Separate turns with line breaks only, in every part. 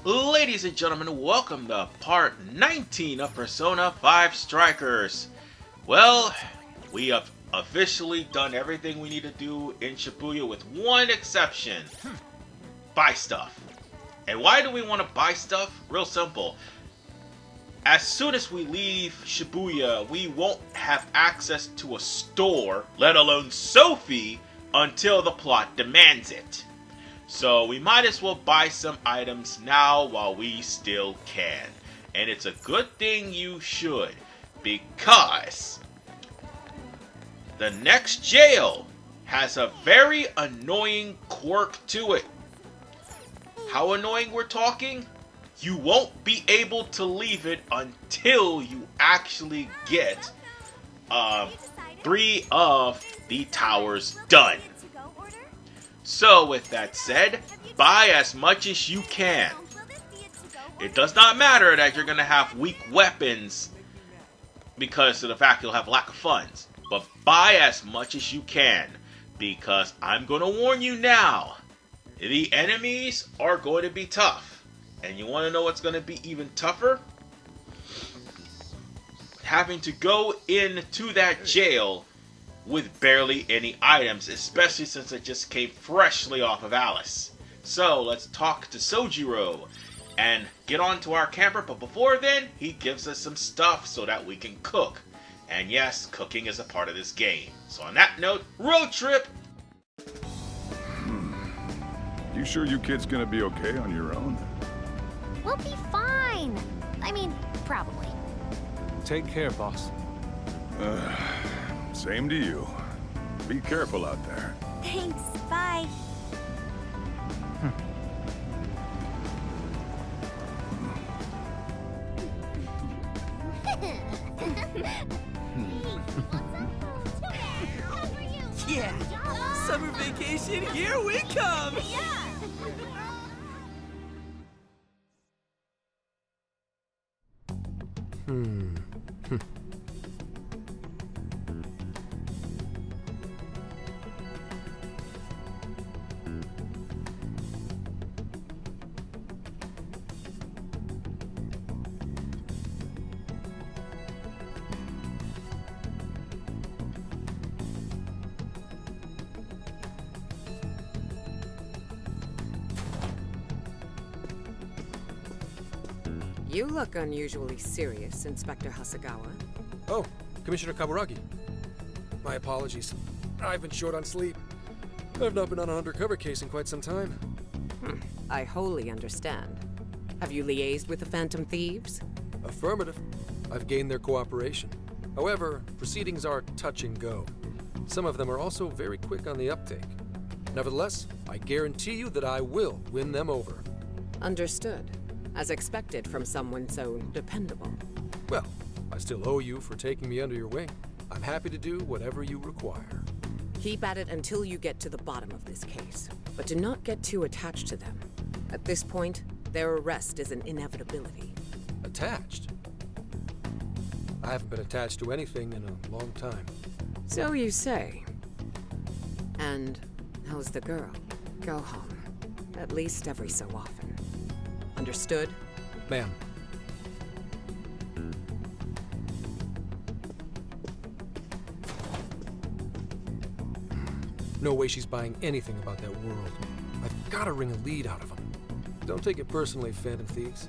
Ladies and gentlemen, welcome to part 19 of Persona 5 Strikers. Well, we have officially done everything we need to do in Shibuya with one exception. Buy stuff. And why do we want to buy stuff? Real simple. As soon as we leave Shibuya, we won't have access to a store, let alone Sophie, until the plot demands it. So we might as well buy some items now while we still can. And it's a good thing you should, because the next jail has a very annoying quirk to it. How annoying we're talking? You won't be able to leave it until you actually get 3 of the towers done. So with that said, buy as much as you can. It does not matter that you're going to have weak weapons because of the fact you'll have lack of funds. But buy as much as you can, because I'm going to warn you now, the enemies are going to be tough. And you want to know what's going to be even tougher? Having to go into that jail with barely any items, especially since it just came freshly off of Alice. So let's talk to Sojiro and get on to our camper, but before then, he gives us some stuff so that we can cook. And yes, cooking is a part of this game. So on that note, road trip!
You sure you kids gonna be okay on your own?
We'll be fine. I mean, probably.
Take care, boss.
Same to you. Be careful out there.
Thanks, bye.
Yeah! Summer vacation, here we come!
You look unusually serious, Inspector Hasagawa.
Oh, Commissioner Kaburagi. My apologies. I've been short on sleep. I've not been on an undercover case in quite some time.
I wholly understand. Have you liaised with the Phantom Thieves?
Affirmative. I've gained their cooperation. However, proceedings are touch and go. Some of them are also very quick on the uptake. Nevertheless, I guarantee you that I will win them over.
Understood. As expected from someone so dependable.
Well, I still owe you for taking me under your wing. I'm happy to do whatever you require.
Keep at it until you get to the bottom of this case. But do not get too attached to them. At this point, their arrest is an inevitability.
Attached? I haven't been attached to anything in a long time.
So you say. And how's the girl? Go home. At least every so often. Understood?
Ma'am. No way she's buying anything about that world. I've got to wring a lead out of them. Don't take it personally, Phantom Thieves.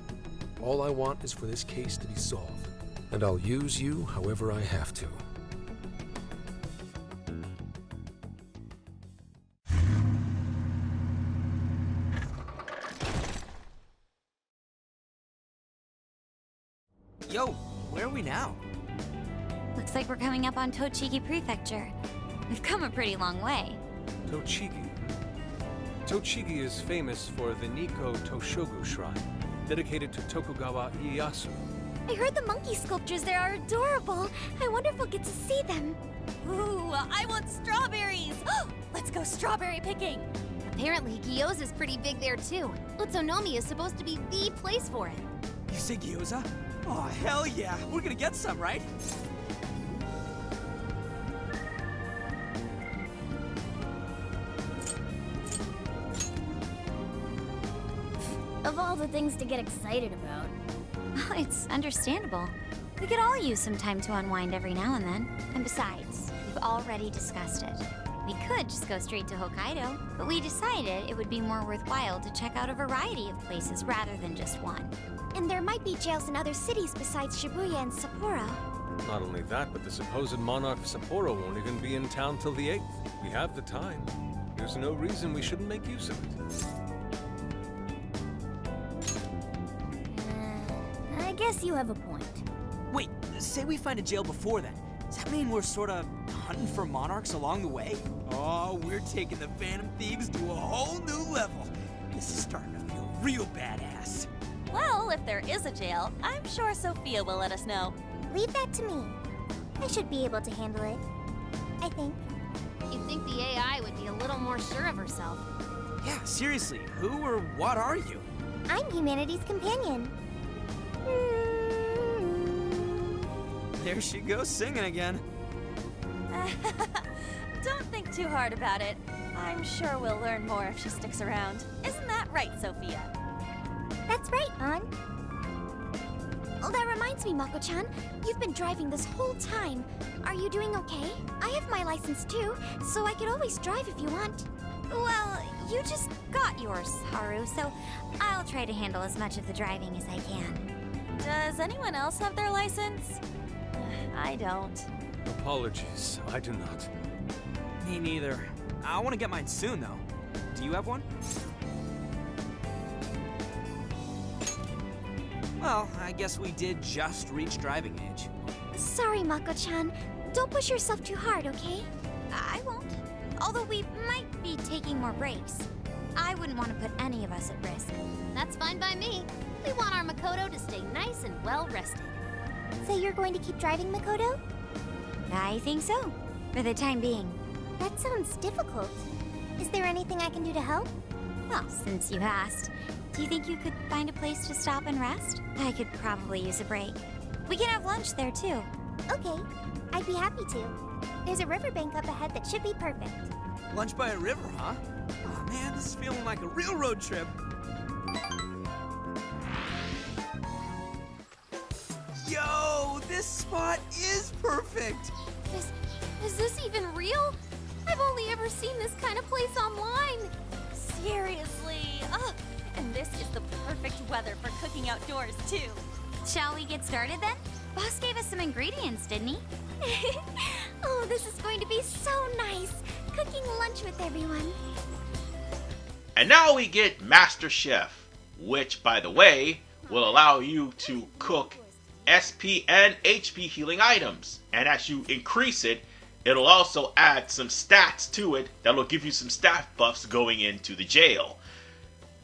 All I want is for this case to be solved. And I'll use you however I have to.
Yo, where are we now?
Looks like we're coming up on Tochigi Prefecture. We've come a pretty long way.
Tochigi. Tochigi is famous for the Nikko Toshogu Shrine, dedicated to Tokugawa Ieyasu.
I heard the monkey sculptures there are adorable. I wonder if we'll get to see them. Ooh, I want strawberries! Let's go strawberry picking! Apparently, gyoza's pretty big there too. Utsunomiya is supposed to be the place for it.
You say gyoza? Oh, hell yeah! We're gonna get some, right?
all the things to get excited about.
Oh, it's understandable. We could all use some time to unwind every now and then. And besides, we've already discussed it. We could just go straight to Hokkaido, but we decided it would be more worthwhile to check out a variety of places rather than just one.
And there might be jails in other cities besides Shibuya and Sapporo.
Not only that, but the supposed monarch of Sapporo won't even be in town till the 8th. We have the time. There's no reason we shouldn't make use of it.
I guess you have a point.
Wait, say we find a jail before that. Does that mean we're sorta hunting for monarchs along the way? Oh, we're taking the Phantom Thieves to a whole new level. This is starting to feel real badass.
Well, if there is a jail, I'm sure Sophia will let us know.
Leave that to me. I should be able to handle it. I think.
You'd think the AI would be a little more sure of herself.
Yeah, seriously, who or what are you?
I'm humanity's companion.
There she goes singing again.
Don't think too hard about it. I'm sure we'll learn more if she sticks around. Isn't that right, Sophia?
That's right, An. Oh, that reminds me, Mako-chan. You've been driving this whole time. Are you doing okay? I have my license too, so I could always drive if you want.
Well, you just got yours, Haru, so I'll try to handle as much of the driving as I can.
Does anyone else have their license? I don't.
Apologies, I do not.
Me neither. I want to get mine soon, though. Do you have one? Well, I guess we did just reach driving age.
Sorry, Mako-chan. Don't push yourself too hard, okay?
I won't. Although we might be taking more breaks. I wouldn't want to put any of us at risk.
That's fine by me. We want our Makoto to stay nice and well rested. So you're going to keep driving, Makoto?
I think so, for the time being.
That sounds difficult. Is there anything I can do to help?
Well, since you asked, do you think you could find a place to stop and rest? I could probably use a break. We can have lunch there, too.
Okay, I'd be happy to. There's a riverbank up ahead that should be perfect.
Lunch by a river, huh? Oh man, this is feeling like a real road trip. Yo, this spot is perfect.
Is this even real? I've only ever seen this kind of place online.
Seriously. Ugh. And this is the perfect weather for cooking outdoors, too.
Shall we get started then? Boss gave us some ingredients, didn't he?
Oh, this is going to be so nice. Cooking lunch with everyone.
And now we get Master Chef, which, by the way, will allow you to cook SP and HP healing items. And as you increase it, it'll also add some stats to it that'll give you some stat buffs going into the jail.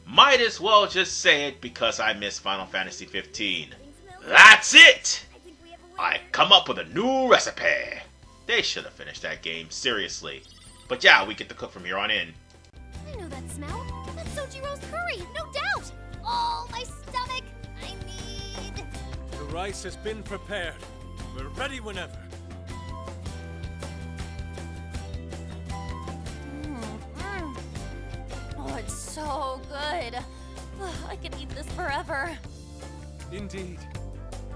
Might as well just say it because I miss Final Fantasy 15. That's it! I come up with a new recipe. They should have finished that game, seriously. But yeah, we get to cook from here on in.
I know that smell. That's Sojiro's curry, no doubt. Oh, my stomach. I need...
The rice has been prepared. We're ready whenever.
Oh, it's so good. Ugh, I could eat this forever.
Indeed.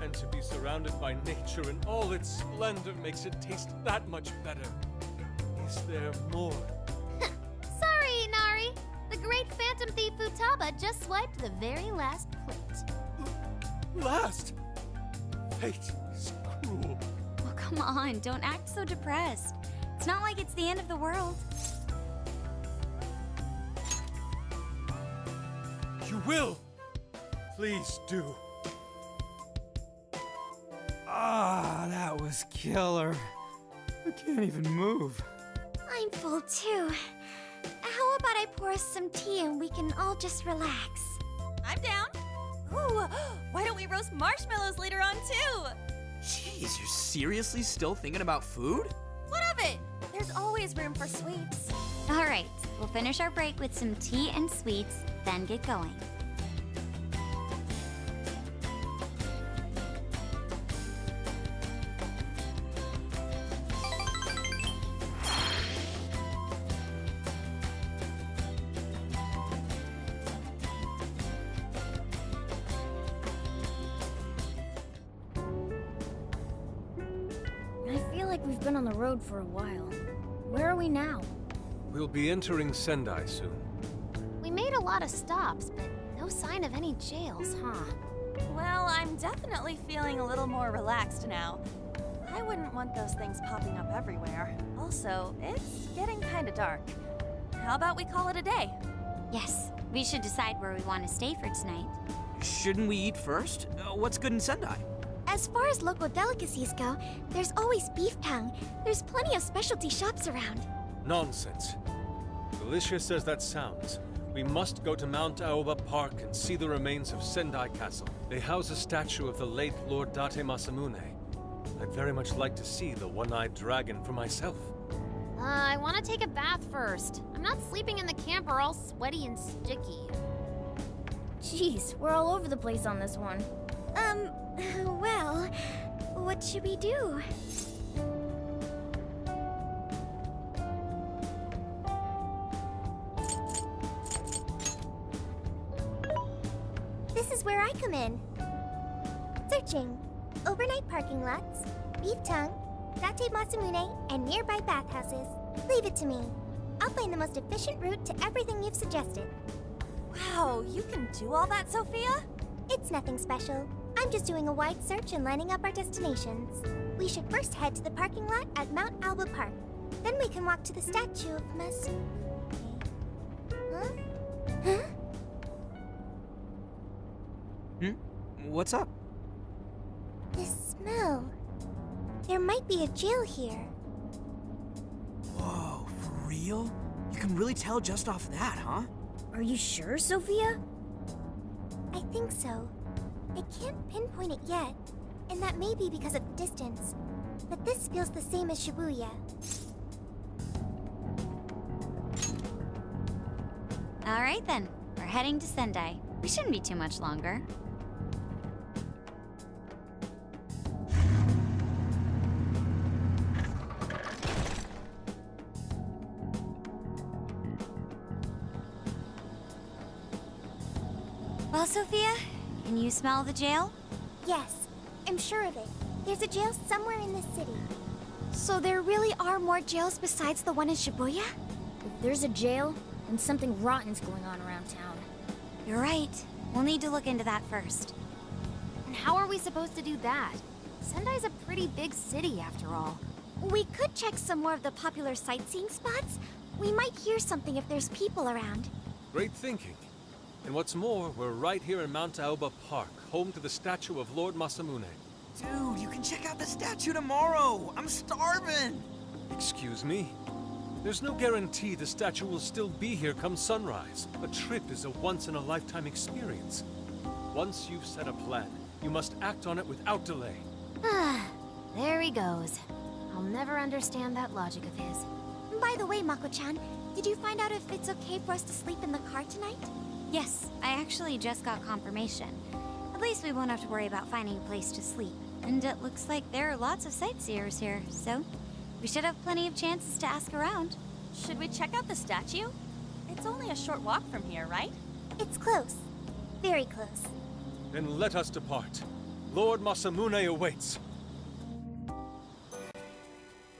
And to be surrounded by nature in all its splendor makes it taste that much better. Is there more?
Sorry, Inari. The great Phantom Thief Futaba just swiped the very last plate.
Last! Fate is cruel.
Oh, come on, don't act so depressed. It's not like it's the end of the world.
You will! Please do.
Ah, that was killer. I can't even move.
I'm full too. How about I pour us some tea and we can all just relax?
I'm down. Ooh, why don't we roast marshmallows later on, too?
Jeez, you're seriously still thinking about food?
What of it? There's always room for sweets.
All right, we'll finish our break with some tea and sweets, then get going.
like we've been on the road for a while. Where are we now?
We'll be entering Sendai soon.
We made a lot of stops, but no sign of any jails, huh?
Well, I'm definitely feeling a little more relaxed now. I wouldn't want those things popping up everywhere. Also, it's getting kinda dark. How about we call it a day?
Yes, we should decide where we want to stay for tonight.
Shouldn't we eat first? What's good in Sendai?
As far as local delicacies go, there's always beef tongue. There's plenty of specialty shops around.
Nonsense. Delicious as that sounds, we must go to Mount Aoba Park and see the remains of Sendai Castle. They house a statue of the late Lord Date Masamune. I'd very much like to see the one-eyed dragon for myself.
I want to take a bath first. I'm not sleeping in the camper all sweaty and sticky.
Jeez, we're all over the place on this one.
Well, what should we do? This is where I come in. Searching. Overnight parking lots, beef tongue, Date Masamune, and nearby bathhouses. Leave it to me. I'll find the most efficient route to everything you've suggested.
Wow, you can do all that, Sophia?
It's nothing special. I'm just doing a wide search and lining up our destinations. We should first head to the parking lot at Mount Alba Park. Then we can walk to the statue of Masamune. Huh?
What's up?
This smell. There might be a jail here.
Whoa, for real? You can really tell just off that, huh?
Are you sure, Sophia?
I think so. I can't pinpoint it yet, and that may be because of distance. But this feels the same as Shibuya.
All right then, we're heading to Sendai. We shouldn't be too much longer. Well, Sophia, can you smell the jail?
Yes, I'm sure of it. There's a jail somewhere in this city. So there really are more jails besides the one in Shibuya?
If there's a jail, then something rotten's going on around town.
You're right. We'll need to look into that first.
And how are we supposed to do that? Sendai's a pretty big city, after all. We could check some more of the popular sightseeing spots. We might hear something if there's people around.
Great thinking. And what's more, we're right here in Mount Aoba Park, home to the statue of Lord Masamune.
Dude, you can check out the statue tomorrow! I'm starving!
Excuse me? There's no guarantee the statue will still be here come sunrise. A trip is a once-in-a-lifetime experience. Once you've set a plan, you must act on it without delay.
There he goes. I'll never understand that logic of his. By the way, Mako-chan, did you find out if it's okay for us to sleep in the car tonight?
Yes, I actually just got confirmation. At least we won't have to worry about finding a place to sleep. And it looks like there are lots of sightseers here, so we should have plenty of chances to ask around.
Should we check out the statue? It's only a short walk from here, right?
It's close. Very close.
Then let us depart. Lord Masamune awaits.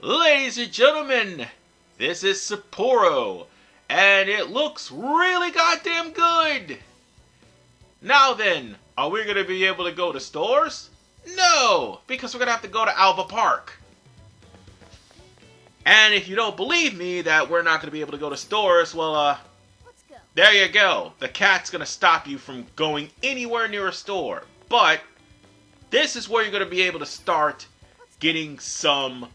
Ladies and gentlemen, this is Sapporo, and it looks really goddamn good! Now then, are we going to be able to go to stores? No, because we're going to have to go to Alba Park. And if you don't believe me that we're not going to be able to go to stores, well,
Let's go.
there you go. The cat's going to stop you from going anywhere near a store. But this is where you're going to be able to start getting some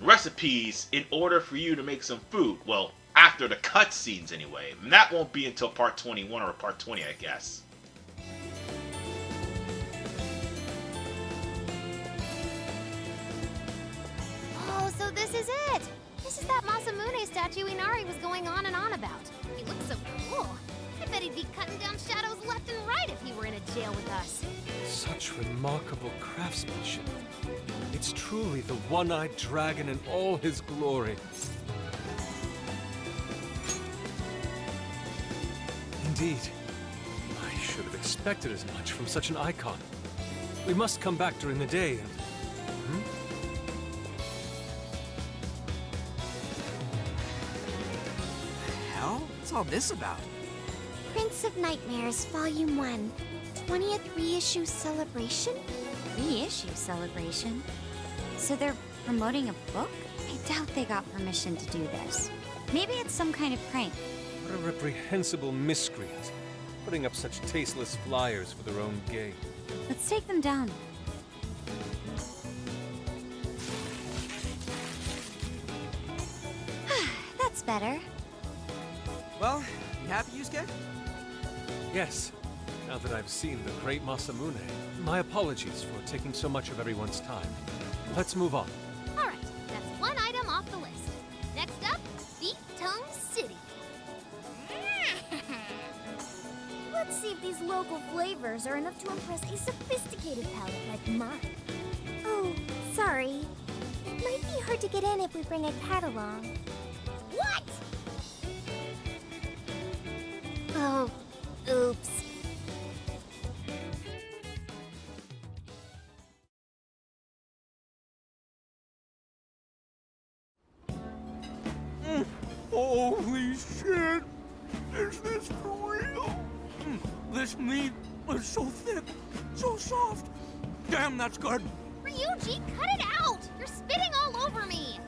recipes in order for you to make some food. Well, after the cutscenes anyway. And that won't be until part 21 or part 20, I guess.
Oh, so this is it! This is that Masamune statue Inari was going on and on about. He looks so cool. I bet he'd be cutting down shadows left and right if he were in a jail with us.
Such remarkable craftsmanship. It's truly the one-eyed dragon in all his glory. Indeed. I should have expected as much from such an icon. We must come back during the day and...
What's all this about?
Prince of Nightmares, Volume 1. 20th reissue celebration?
Reissue celebration? So they're promoting a book? I doubt they got permission to do this. Maybe it's some kind of prank.
What a reprehensible miscreant. Putting up such tasteless flyers for their own gain.
Let's take them down. That's better.
Well, you happy, Yusuke?
Yes. Now that I've seen the great Masamune, my apologies for taking so much of everyone's time. Let's move on.
Alright, that's one item off the list. Next up, Beef Tongue City. Let's see if these local flavors are enough to impress a sophisticated palate like mine.
Oh, sorry. It might be hard to get in if we bring a cat along.
What?
Oh, oops.
Holy shit! Is this for real? This meat is so thick, so soft. Damn, that's good.
Ryuji, cut it out! You're spitting all over me!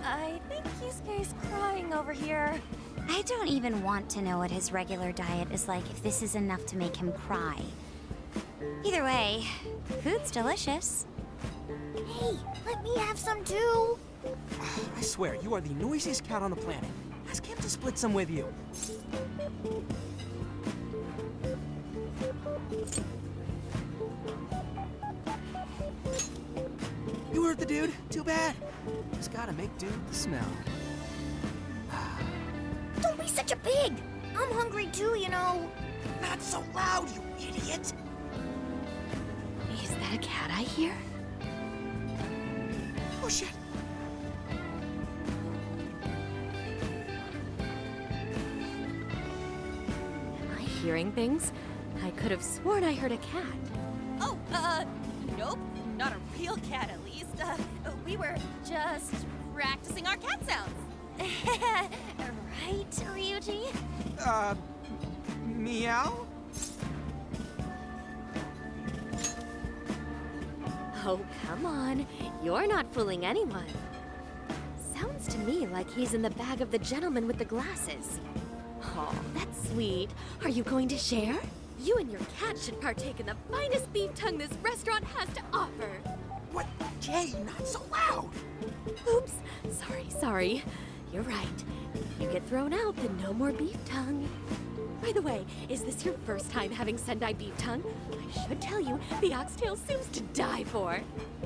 I think Yusuke's crying over here.
I don't even want to know what his regular diet is like if this is enough to make him cry. Either way, food's delicious.
Hey, let me have some too.
I swear, you are the noisiest cat on the planet. Ask him to split some with you. You heard the dude. Too bad. Just gotta make do with the smell.
Don't be such a pig. I'm hungry too, you know.
Not so loud, you idiot!
Is that a cat I hear?
Oh shit!
Am I hearing things? I could have sworn I heard a cat.
Oh, nope. Not a real cat, at least. We were just practicing our cat sounds. Right, Ryuji?
Meow?
Oh, come on. You're not fooling anyone. Sounds to me like he's in the bag of the gentleman with the glasses. Oh, that's sweet. Are you going to share? You and your cat should partake in the finest beef tongue this restaurant has to offer.
What? Jay, not so loud!
Oops. Sorry. You're right. If you get thrown out, then no more beef tongue. By the way, is this your first time having Sendai beef tongue? I should tell you, the oxtail soup's to die for.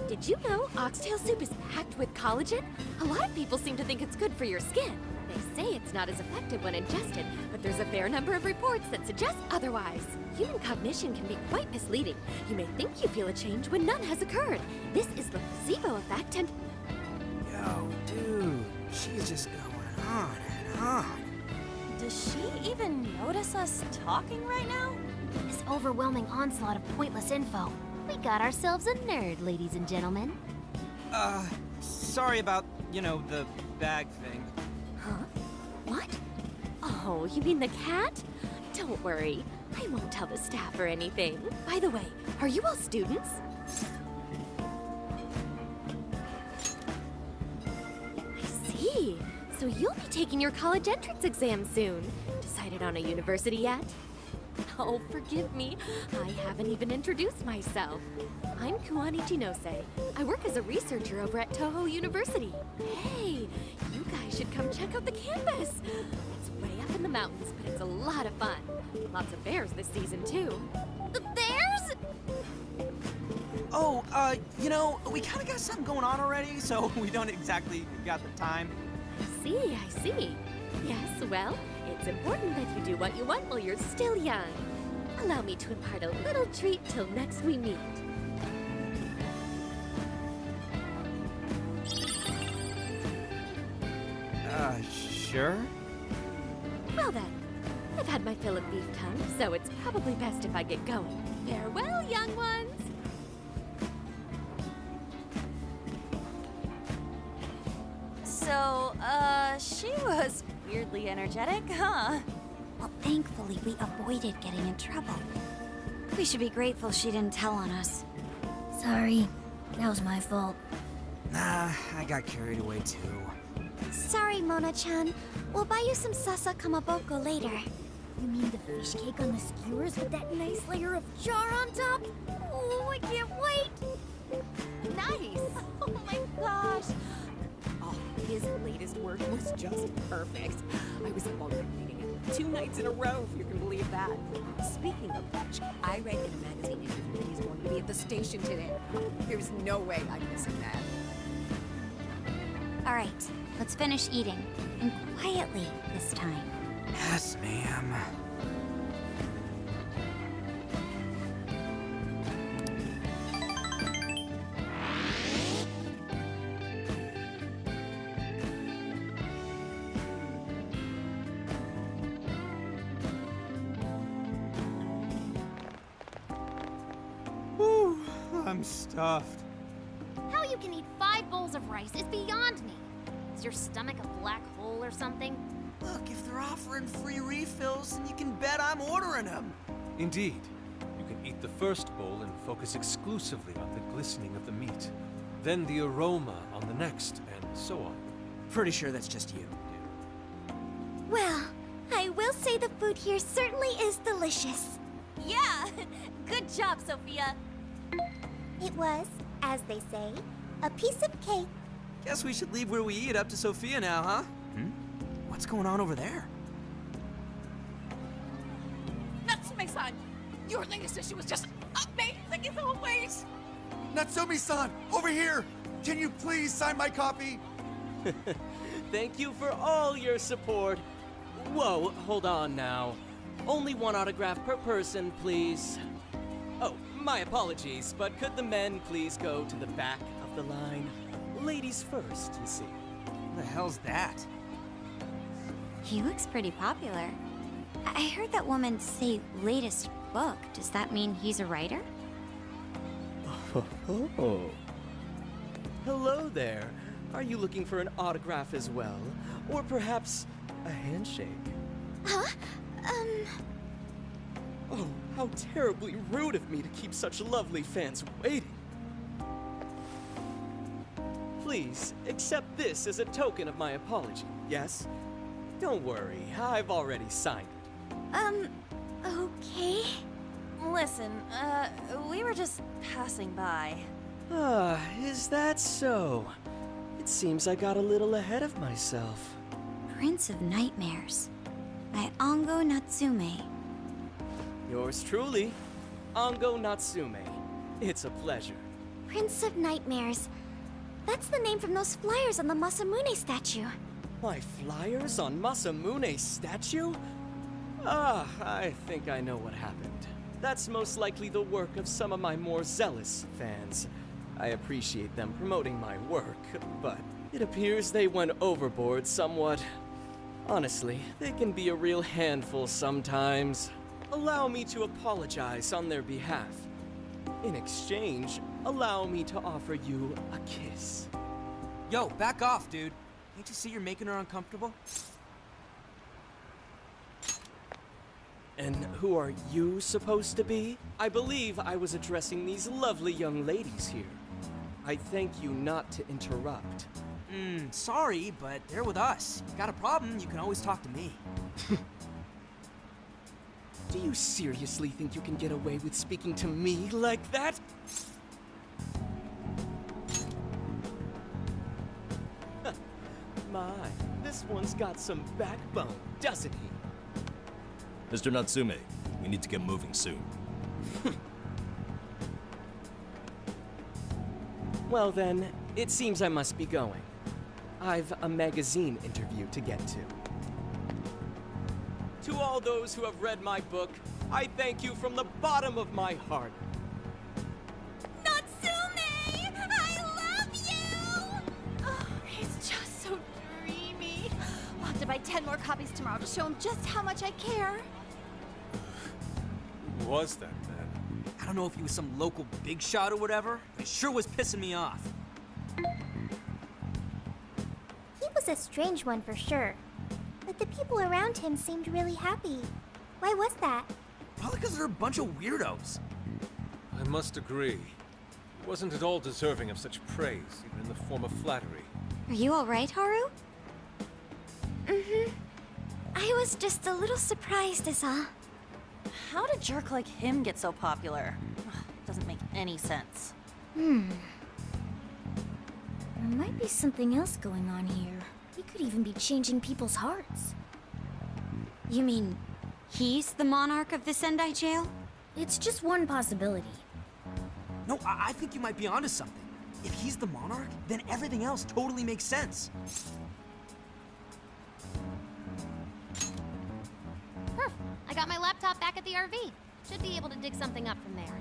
Did you know oxtail soup is packed with collagen? A lot of people seem to think it's good for your skin. They say it's not as effective when ingested, but there's a fair number of reports that suggest otherwise. Human cognition can be quite misleading. You may think you feel a change when none has occurred. This is the placebo effect and...
Yo, dude, she's just going on and on.
Does she even notice us talking right now?
This overwhelming onslaught of pointless info. We got ourselves a nerd, ladies and gentlemen.
Sorry about, the bag thing.
Huh? What? Oh, you mean the cat? Don't worry. I won't tell the staff or anything. By the way, are you all students? I see. So you'll be taking your college entrance exam soon. Decided on a university yet? Oh, forgive me. I haven't even introduced myself. I'm Kuani Chinose. I work as a researcher over at Toho University. Hey, you guys should come check out the campus. It's way up in the mountains, but it's a lot of fun. Lots of bears this season, too.
The bears?
Oh, we kind of got something going on already, so we don't exactly got the time.
I see. Yes, well, it's important that you do what you want while you're still young. Allow me to impart a little treat till next we meet.
Sure?
Well then, I've had my fill of beef tongue, so it's probably best if I get going. Farewell, young ones!
So, So, she was weirdly energetic, huh?
Well, thankfully, we avoided getting in trouble. We should be grateful she didn't tell on us.
Sorry, that was my fault.
Nah, I got carried away too.
Sorry, Mona-chan. We'll buy you some sasa kamaboko later. You mean the fish cake on the skewers with that nice layer of char on top? Oh, I can't wait!
Nice! Oh my gosh! Oh, his latest work was just perfect. I was up all night reading it 2 nights in a row, if you can believe that. Speaking of which, I read in a magazine interview that he's going to be at the station today. There's no way I'm missing that.
All right, let's finish eating. And quietly this time.
Yes, ma'am. Whew, I'm stuffed.
How you can eat 5 bowls of rice is beyond me. Is your stomach a black hole or something?
Look, if they're offering free refills, then you can bet I'm ordering them.
Indeed. You can eat the first bowl and focus exclusively on the glistening of the meat. Then the aroma on the next, and so on.
Pretty sure that's just you.
Well, I will say the food here certainly is delicious.
Yeah! Good job, Sophia!
It was, as they say, a piece of cake.
Guess we should leave where we eat up to Sophia now, huh? What's going on over there?
Natsume-san, your latest issue was just amazing as always!
Natsume-san, over here! Can you please sign my copy?
Thank you for all your support. Whoa, hold on now. Only 1 autograph per person, please. Oh, my apologies, but could the men please go to the back of the line? Ladies first, you see.
What the hell's that?
He looks pretty popular. I heard that woman say latest book. Does that mean he's a writer?
Oh. Hello there. Are you looking for an autograph as well? Or perhaps a handshake?
Huh?
Oh, how terribly rude of me to keep such lovely fans waiting. Please, accept this as a token of my apology, yes? Don't worry, I've already signed it.
Okay.
Listen, we were just passing by.
Ah, is that so? It seems I got a little ahead of myself.
Prince of Nightmares by Ango Natsume.
Yours truly, Ango Natsume. It's a pleasure.
Prince of Nightmares. That's the name from those flyers on the Masamune statue.
My flyers on Masamune's statue? Ah, I think I know what happened. That's most likely the work of some of my more zealous fans. I appreciate them promoting my work, but it appears they went overboard somewhat. Honestly, they can be a real handful sometimes. Allow me to apologize on their behalf. In exchange, allow me to offer you a kiss.
Yo, back off, dude. Can't you see you're making her uncomfortable?
And who are you supposed to be? I believe I was addressing these lovely young ladies here. I thank you not to interrupt.
Sorry, but they're with us. Got a problem, you can always talk to me.
Do you seriously think you can get away with speaking to me like that? My, this one's got some backbone, doesn't he?
Mr. Natsume, we need to get moving soon.
Well then, it seems I must be going. I've a magazine interview to get to. To all those who have read my book, I thank you from the bottom of my heart.
Natsume! I love you! Oh, he's just so dreamy. I'll have to buy 10 more copies tomorrow to show him just how much I care.
Who was that man?
I don't know if he was some local big shot or whatever, but he sure was pissing me off.
He was a strange one for sure. But the people around him seemed really happy. Why was that?
Probably because they're a bunch of weirdos.
I must agree. He wasn't at all deserving of such praise, even in the form of flattery.
Are you alright, Haru?
Mm-hmm. I was just a little surprised is all.
How did a jerk like him get so popular? Ugh, doesn't make any sense.
There might be something else going on here. He could even be changing people's hearts.
You mean he's the monarch of the Sendai jail?
It's just one possibility.
No, I think you might be onto something. If he's the monarch, then everything else totally makes sense.
I got my laptop back at the RV. Should be able to dig something up from there.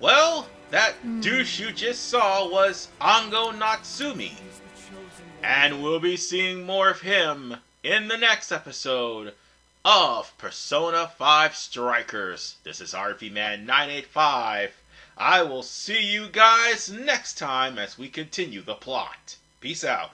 Well, that douche you just saw was Ango Natsume. And we'll be seeing more of him in the next episode of Persona 5 Strikers. This is RVMan985. I will see you guys next time as we continue the plot. Peace out.